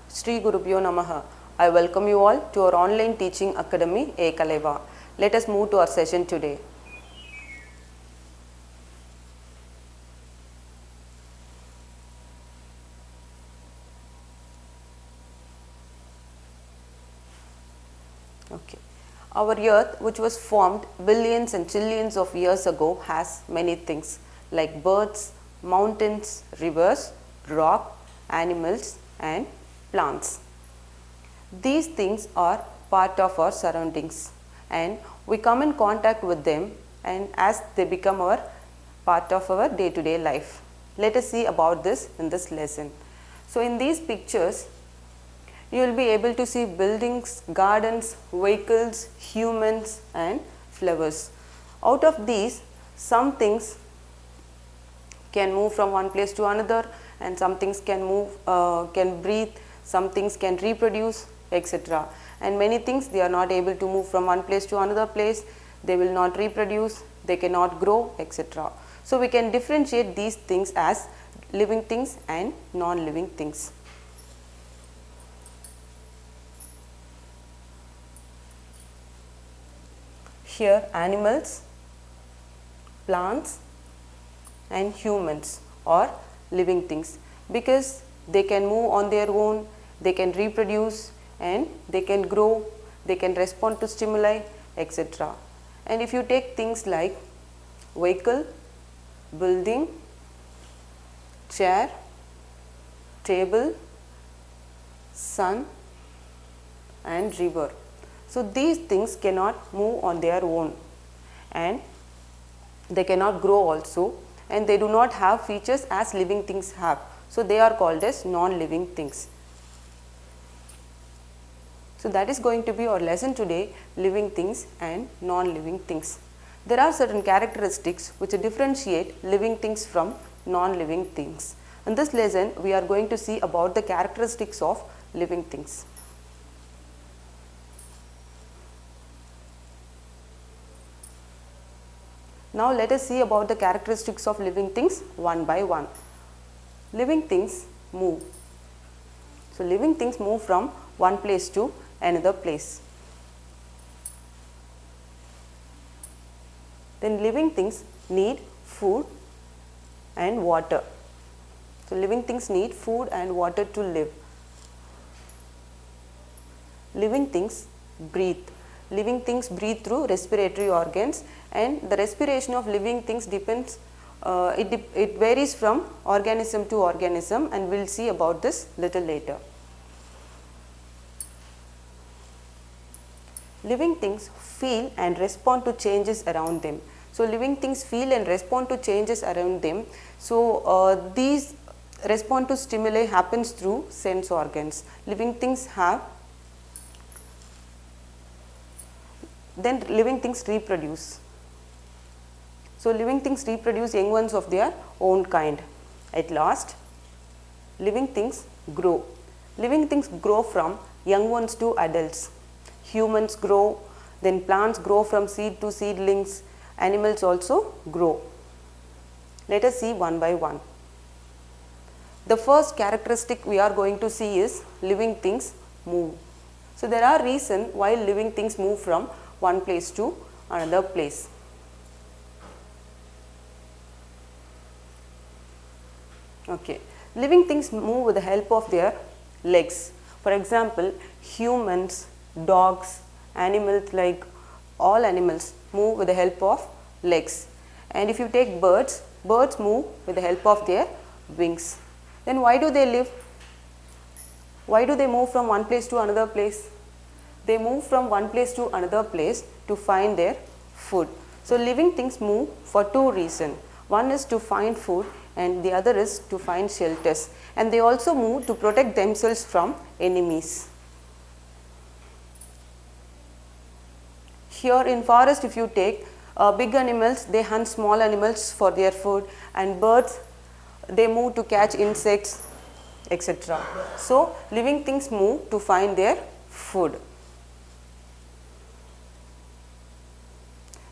Sri Gurubhyo Namaha. I welcome you all to our online teaching academy Ekaleva. Let us move to our session today. Okay. Our earth, which was formed billions and trillions of years ago, has many things like birds, mountains, rivers, rock, animals and plants. These things are part of our surroundings and we come in contact with them, and as they become our part of our day-to-day life. Let us see about this in this lesson. So in these pictures you will be able to see buildings, gardens, vehicles, humans and flowers. Out of these, some things can move from one place to another, and some things can move, can breathe, some things can reproduce, etc. And many things they are not able to move from one place to another place, they will not reproduce, they cannot grow, etc. So we can differentiate these things as living things and non-living things. Here animals, plants and humans are living things because they can move on their own, they can reproduce and they can grow, they can respond to stimuli, etc. And if you take things like vehicle, building, chair, table, sun and river. So these things cannot move on their own and they cannot grow also, and they do not have features as living things have. So they are called as non-living things. So that is going to be our lesson today, living things and non-living things. There are certain characteristics which differentiate living things from non-living things. In this lesson we are going to see about the characteristics of living things. Now let us see about the characteristics of living things one by one. Living things move. So living things move from one place to another place. Then living things need food and water. So living things need food and water to live. Living things breathe. Living things breathe through respiratory organs, and the respiration of living things depends, it varies from organism to organism, and we will see about this little later. Living things feel and respond to changes around them. So living things feel and respond to changes around them. So these respond to stimuli happens through sense organs. Living things have, then living things reproduce. So living things reproduce young ones of their own kind. At last, living things grow. Living things grow from young ones to adults. Humans grow, then plants grow from seed to seedlings, animals also grow. Let us see one by one. The first characteristic we are going to see is living things move. So there are reasons why living things move from one place to another place. Okay. Living things move with the help of their legs. For example, humans, dogs, animals, like all animals move with the help of legs. And if you take birds, birds move with the help of their wings. Then why do they live? Why do they move from one place to another place? They move from one place to another place to find their food. So living things move for two reasons. One is to find food and the other is to find shelters. And they also move to protect themselves from enemies. Here in forest, if you take big animals, they hunt small animals for their food, and birds, they move to catch insects, etc. So living things move to find their food.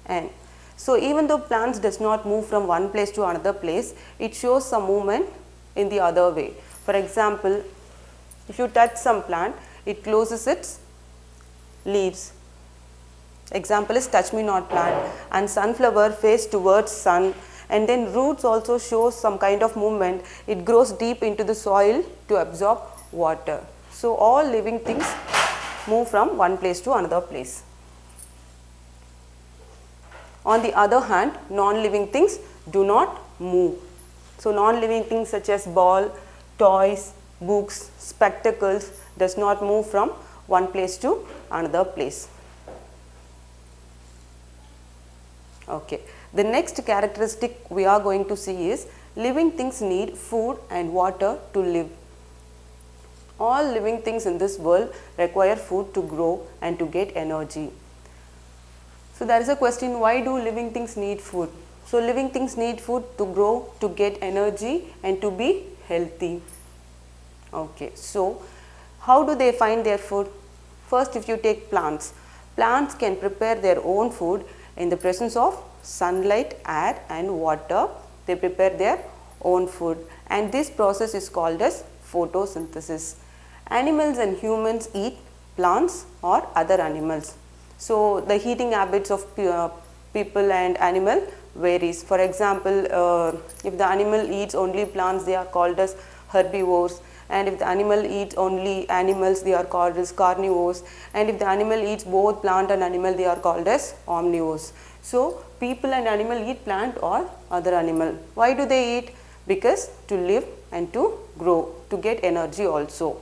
And so even though plants does not move from one place to another place, it shows some movement in the other way. For example, If you touch some plant, it closes its leaves. Example is touch me not plant. And sunflower face towards sun, and then roots also show some kind of movement. It grows deep into the soil to absorb water. So all living things move from one place to another place. On the other hand, non-living things do not move. So non-living things such as ball, toys, books, spectacles does not move from one place to another place. Okay. The next characteristic we are going to see is living things need food and water to live. All living things in this world require food to grow and to get energy. So there is a question, why do living things need food? So living things need food to grow, to get energy and to be healthy. Okay. So how do they find their food? First, if you take plants, plants can prepare their own food in the presence of sunlight, air and water. They prepare their own food, and this process is called as photosynthesis. Animals and humans eat plants or other animals. So the eating habits of people and animal varies. For example, if the animal eats only plants, they are called as herbivores, and if the animal eats only animals, they are called as carnivores, and if the animal eats both plant and animal, they are called as omnivores. So people and animal eat plant or other animal. Why do they eat? Because to live and to grow, to get energy also.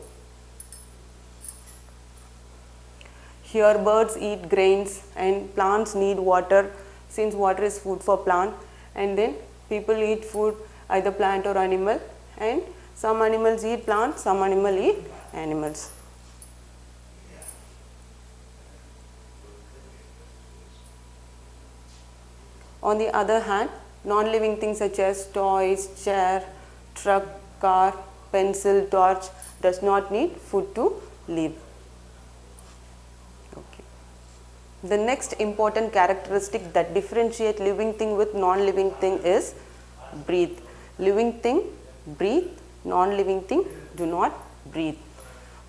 Here birds eat grains and plants need water, since water is food for plant, and then people eat food either plant or animal, and some animals eat plants, some animal eat animals. On the other hand, non-living things such as toys, chair, truck, car, pencil, torch does not need food to live. Okay. The next important characteristic that differentiate living thing with non-living thing is breathe. Living thing breathe, non-living thing do not breathe.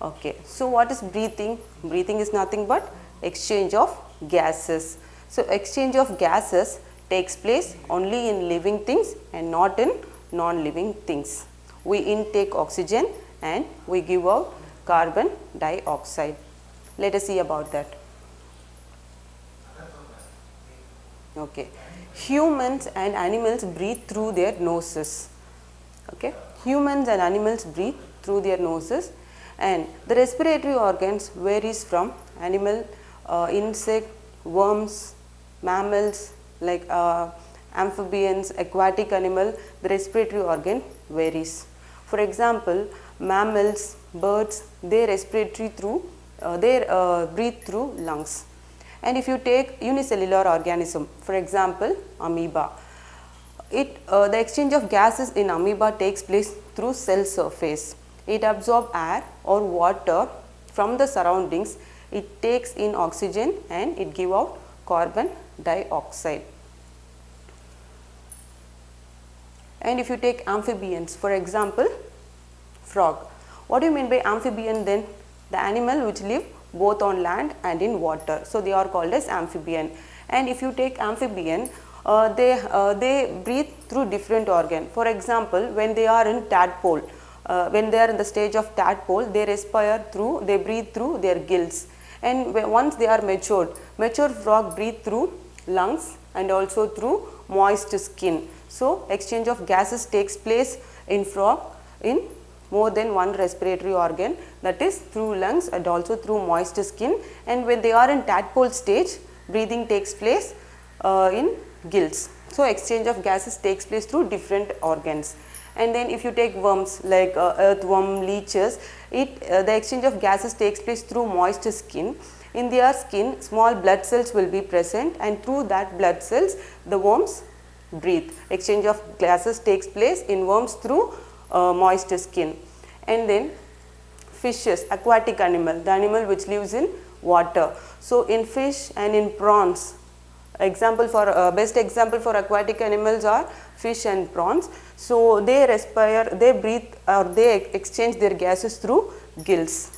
Okay. So what is breathing? Breathing is nothing but exchange of gases. So exchange of gases takes place only in living things and not in non-living things. We intake oxygen and we give out carbon dioxide. Let us see about that. Okay. Humans and animals breathe through their noses. Okay. Humans and animals breathe through their noses, and the respiratory organs varies from animal, insect, worms, mammals like amphibians, aquatic animal. The respiratory organ varies. For example, mammals, birds, they respiratory through breathe through lungs. And if you take unicellular organism, for example amoeba, the exchange of gases in amoeba takes place through cell surface. It absorbs air or water from the surroundings. It takes in oxygen and it gives out carbon dioxide. And if you take amphibians, for example frog, what do you mean by amphibian then? The animal which live both on land and in water. So they are called as amphibian. And if you take amphibian, they breathe through different organ. For example, when they are in tadpole, when they are in the stage of tadpole, they breathe through their gills. And once they are matured frog breathe through lungs and also through moist skin. So exchange of gases takes place in frog in more than one respiratory organ, that is through lungs and also through moist skin. And when they are in tadpole stage, breathing takes place in gills. So exchange of gases takes place through different organs. And then if you take worms like earthworm, leeches, the exchange of gases takes place through moist skin. In their skin, small blood cells will be present, and through that blood cells the worms breathe. Exchange of gases takes place in worms through moist skin. And then fishes, aquatic animal, the animal which lives in water. So in fish and in prawns, best example for aquatic animals are fish and prawns. So they breathe or they exchange their gases through gills.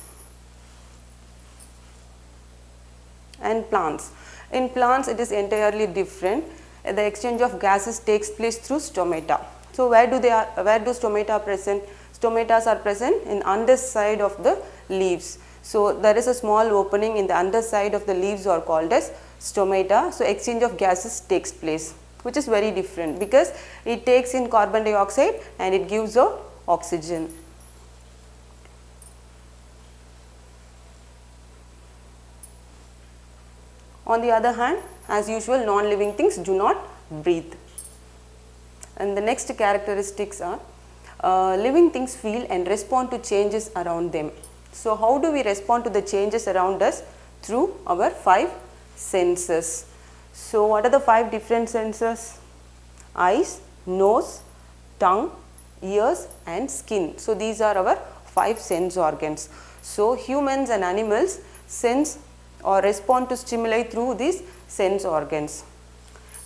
And plants. In plants it is entirely different. The exchange of gases takes place through stomata. So where do stomata present? Stomatas are present in underside of the leaves. So there is a small opening in the underside of the leaves are called as stomata. So exchange of gases takes place, which is very different because it takes in carbon dioxide and it gives out oxygen. On the other hand, as usual, non-living things do not breathe. And the next characteristics are living things feel and respond to changes around them. So how do we respond to the changes around us? Through our 5 senses. So what are the 5 different senses? Eyes, nose, tongue, ears and skin. So these are our 5 sense organs. So humans and animals sense or respond to stimuli through these sense organs.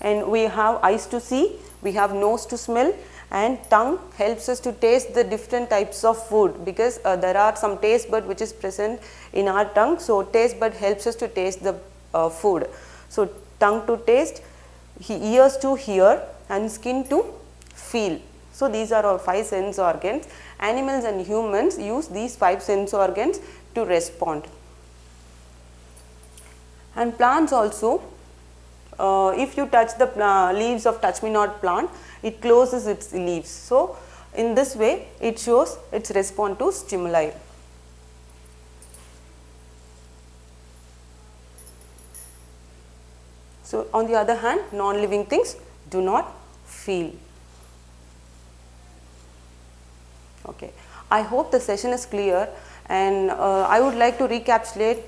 And we have eyes to see, we have nose to smell, and tongue helps us to taste the different types of food, because there are some taste bud which is present in our tongue. So taste bud helps us to taste the food. So tongue to taste, ears to hear and skin to feel. So these are our 5 sense organs. Animals and humans use these 5 sense organs to respond. And plants also, if you touch the leaves of touch me not plant, it closes its leaves. So in this way it shows its response to stimuli. So on the other hand, non-living things do not feel. Okay. I hope the session is clear, and I would like to recapitulate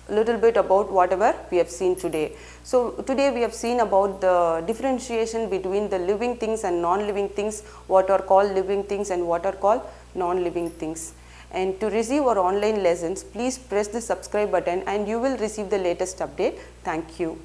little bit about whatever we have seen today. So today we have seen about the differentiation between the living things and non-living things, what are called living things and what are called non-living things. And to receive our online lessons, please press the subscribe button and you will receive the latest update. Thank you.